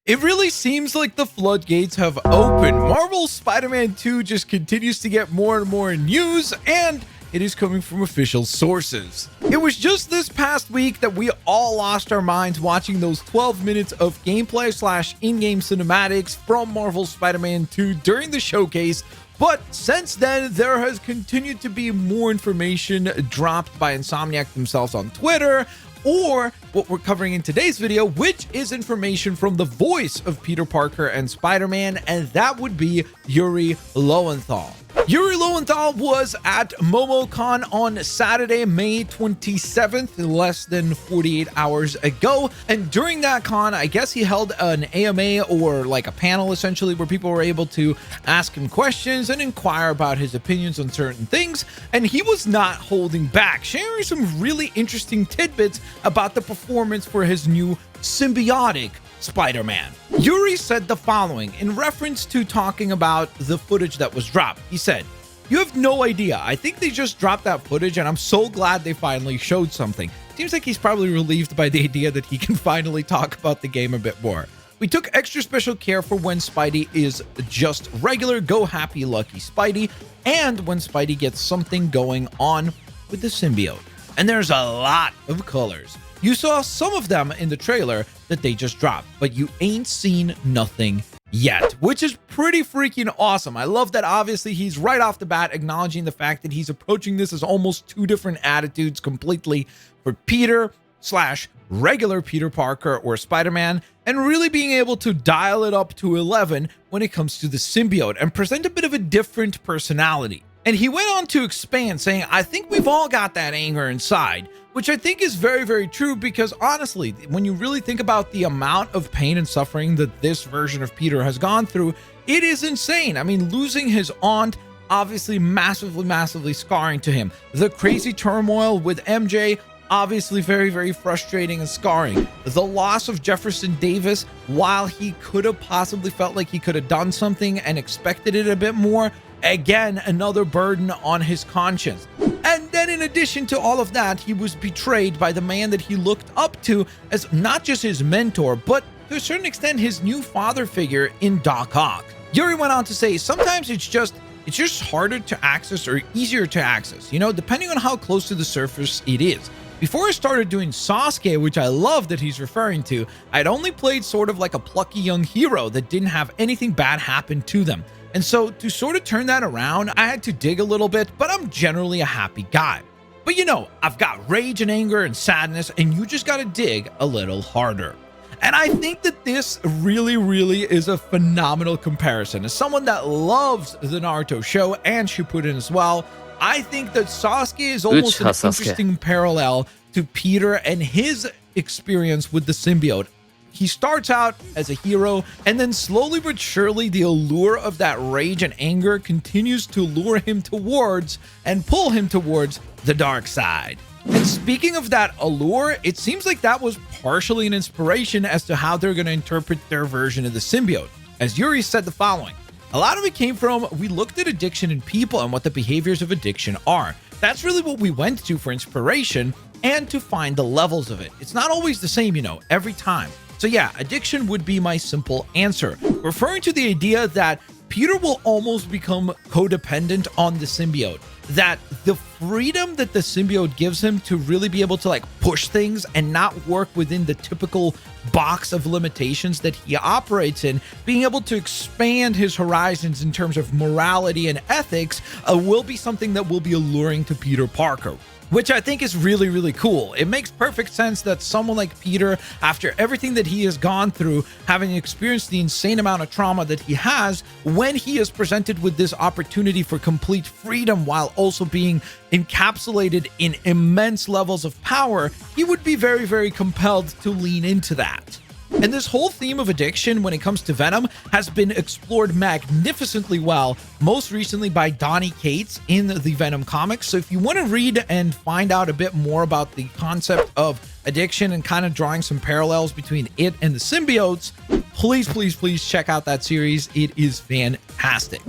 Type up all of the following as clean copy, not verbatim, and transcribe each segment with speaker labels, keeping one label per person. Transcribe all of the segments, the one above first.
Speaker 1: It really seems like the floodgates have opened. Marvel's Spider-Man 2 just continues to get more and more news, and it is coming from official sources. It was just this past week that we all lost our minds watching those 12 minutes of gameplay / in-game cinematics from Marvel's Spider-Man 2 during the showcase. But since then, there has continued to be more information dropped by Insomniac themselves on Twitter, or what we're covering in today's video, which is information from the voice of Peter Parker and Spider-Man, and that would be Yuri Lowenthall. Yuri Lowenthall was at MomoCon on Saturday, May 27th, less than 48 hours ago. And during that con, I guess he held an AMA or like a panel essentially where people were able to ask him questions and inquire about his opinions on certain things. And he was not holding back, sharing some really interesting tidbits about the performance for his new symbiotic Spider-Man. Yuri said the following in reference to talking about the footage that was dropped. He said, "You have no idea. I think they just dropped that footage and I'm so glad they finally showed something." Seems like he's probably relieved by the idea that he can finally talk about the game a bit more. "We took extra special care for when Spidey is just regular go happy lucky Spidey and when Spidey gets something going on with the symbiote. And there's a lot of colors. You saw some of them in the trailer that they just dropped, but you ain't seen nothing yet," which is pretty freaking awesome. I love that obviously he's right off the bat acknowledging the fact that he's approaching this as almost two different attitudes completely for Peter / regular Peter Parker or Spider-Man, and really being able to dial it up to 11 when it comes to the symbiote and present a bit of a different personality. And he went on to expand, saying, "I think we've all got that anger inside," which I think is very, very true, because honestly, when you really think about the amount of pain and suffering that this version of Peter has gone through, it is insane. I mean, losing his aunt, obviously massively scarring to him. The crazy turmoil with MJ, obviously very, very frustrating and scarring. The loss of Jefferson Davis, while he could have possibly felt like he could have done something and expected it a bit more, again, another burden on his conscience. And then in addition to all of that, he was betrayed by the man that he looked up to as not just his mentor, but to a certain extent his new father figure in Doc Ock. Yuri went on to say, "Sometimes it's just harder to access or easier to access, you know, depending on how close to the surface it is. Before I started doing Sasuke, which I love that he's referring to, I'd only played sort of like a plucky young hero that didn't have anything bad happen to them. And so to sort of turn that around, I had to dig a little bit, but I'm generally a happy guy. But you know, I've got rage and anger and sadness, and you just got to dig a little harder." And I think that this really is a phenomenal comparison. As someone that loves the Naruto show and Shippuden as well, I think that Sasuke is almost an interesting parallel to Peter and his experience with the symbiote. He starts out as a hero, and then slowly but surely the allure of that rage and anger continues to lure him towards and pull him towards the dark side. And speaking of that allure, it seems like that was partially an inspiration as to how they're going to interpret their version of the symbiote. As Yuri said the following, "A lot of it came from, we looked at addiction in people and what the behaviors of addiction are. That's really what we went to for inspiration and to find the levels of it. It's not always the same, you know, every time. So yeah, addiction would be my simple answer," referring to the idea that Peter will almost become codependent on the symbiote, that the freedom that the symbiote gives him to really be able to like push things and not work within the typical box of limitations that he operates in, being able to expand his horizons in terms of morality and ethics, will be something that will be alluring to Peter Parker, which I think is really cool. It makes perfect sense that someone like Peter, after everything that he has gone through, having experienced the insane amount of trauma that he has, when he is presented with this opportunity for complete freedom while also being encapsulated in immense levels of power, he would be very compelled to lean into that. And this whole theme of addiction when it comes to Venom has been explored magnificently well, most recently by Donny Cates in the Venom comics. So if you want to read and find out a bit more about the concept of addiction and kind of drawing some parallels between it and the symbiotes, please check out that series. It is fantastic.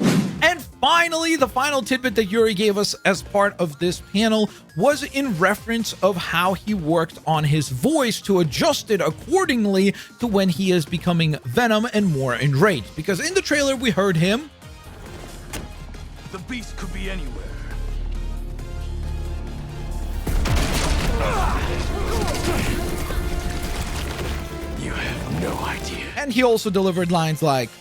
Speaker 1: And finally, the final tidbit that Yuri gave us as part of this panel was in reference of how he worked on his voice to adjust it accordingly to when he is becoming Venom and more enraged. Because in the trailer, we heard him.
Speaker 2: The beast could be anywhere. You have no idea.
Speaker 1: And he also delivered lines like,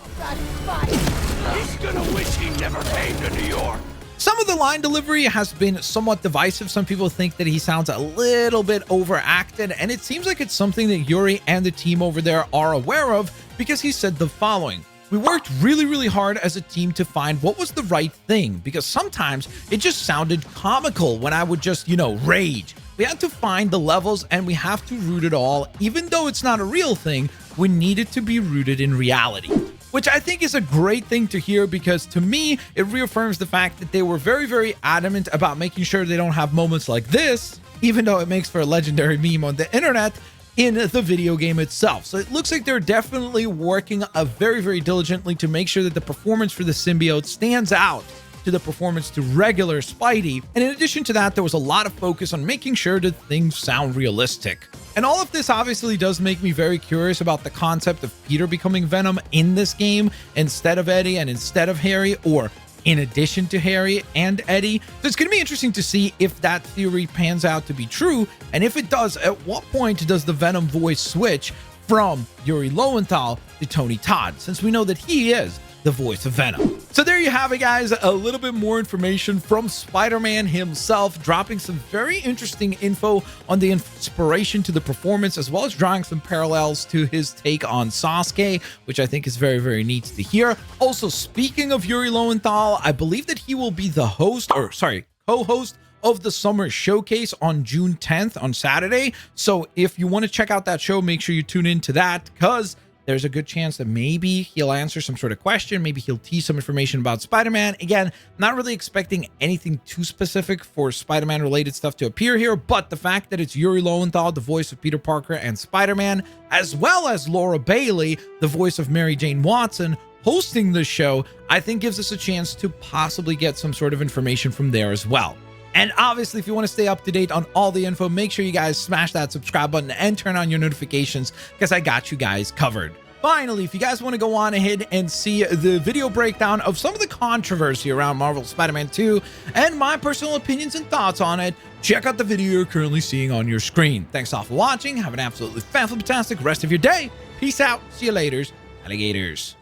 Speaker 2: He's gonna wish he never came to New York.
Speaker 1: some of the line delivery has been somewhat divisive. Some people think that he sounds a little bit overacted, and it seems like it's something that Yuri and the team over there are aware of, because he said the following: we worked really hard as a team to find what was the right thing, because sometimes it just sounded comical when I would just, rage. We had to find the levels, and we have to root it all. Even though it's not a real thing, we need it to be rooted in reality. Which I think is a great thing to hear, because to me, it reaffirms the fact that they were very adamant about making sure they don't have moments like this, even though it makes for a legendary meme on the internet, in the video game itself. So it looks like they're definitely working very diligently to make sure that the performance for the symbiote stands out to the performance to regular Spidey. And in addition to that, there was a lot of focus on making sure that things sound realistic. And all of this obviously does make me very curious about the concept of Peter becoming Venom in this game instead of Eddie and instead of Harry, or in addition to Harry and Eddie. So it's going to be interesting to see if that theory pans out to be true. And if it does, at what point does the Venom voice switch from Yuri Lowenthal to Tony Todd, since we know that he is the voice of Venom. So there you have it, guys. A little bit more information from Spider-Man himself, dropping some very interesting info on the inspiration to the performance, as well as drawing some parallels to his take on Sasuke, which I think is very neat to hear. Also, speaking of Yuri Lowenthal, I believe that he will be the co-host of the Summer Showcase on June 10th on Saturday. So if you want to check out that show, make sure you tune into that, because there's a good chance that maybe he'll answer some sort of question. Maybe he'll tease some information about Spider-Man. Again, not really expecting anything too specific for Spider-Man related stuff to appear here, but the fact that it's Yuri Lowenthal, the voice of Peter Parker and Spider-Man, as well as Laura Bailey, the voice of Mary Jane Watson, hosting the show, I think gives us a chance to possibly get some sort of information from there as well. And obviously, if you want to stay up to date on all the info, make sure you guys smash that subscribe button and turn on your notifications, because I got you guys covered. Finally, if you guys want to go on ahead and see the video breakdown of some of the controversy around Marvel's Spider-Man 2 and my personal opinions and thoughts on it, check out the video you're currently seeing on your screen. Thanks all for watching. Have an absolutely fantastic rest of your day. Peace out. See you later, alligators.